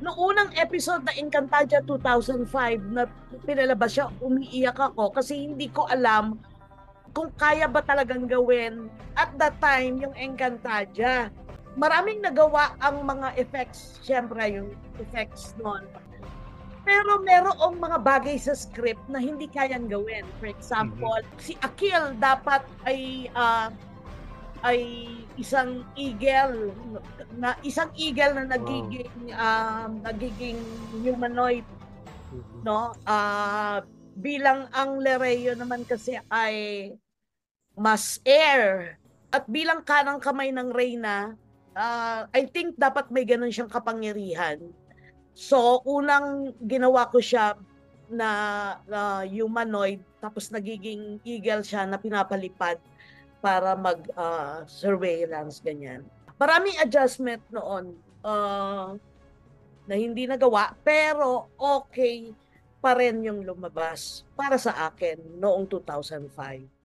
Noong unang episode na Encantadia 2005 na pinalabas siya, umiiyak ako kasi hindi ko alam kung kaya ba talagang gawin at that time yung Encantadia. Maraming nagawa ang mga effects, syempre yung effects noon. Pero merong mga bagay sa script na hindi kayang gawin. For Mhm. example, si Akil dapat ay isang eagle na Wow. nagiging humanoid, Mhm. no? Bilang ang Lereo naman kasi ay mas air at bilang kanang kamay ng Reyna, I think dapat may ganun siyang kapangyarihan. So, unang ginawa ko siya na humanoid, tapos nagiging eagle siya na pinapalipad para mag-surveillance, ganyan. Maraming adjustment noon na hindi nagawa, pero okay pa rin yung lumabas para sa akin noong 2005.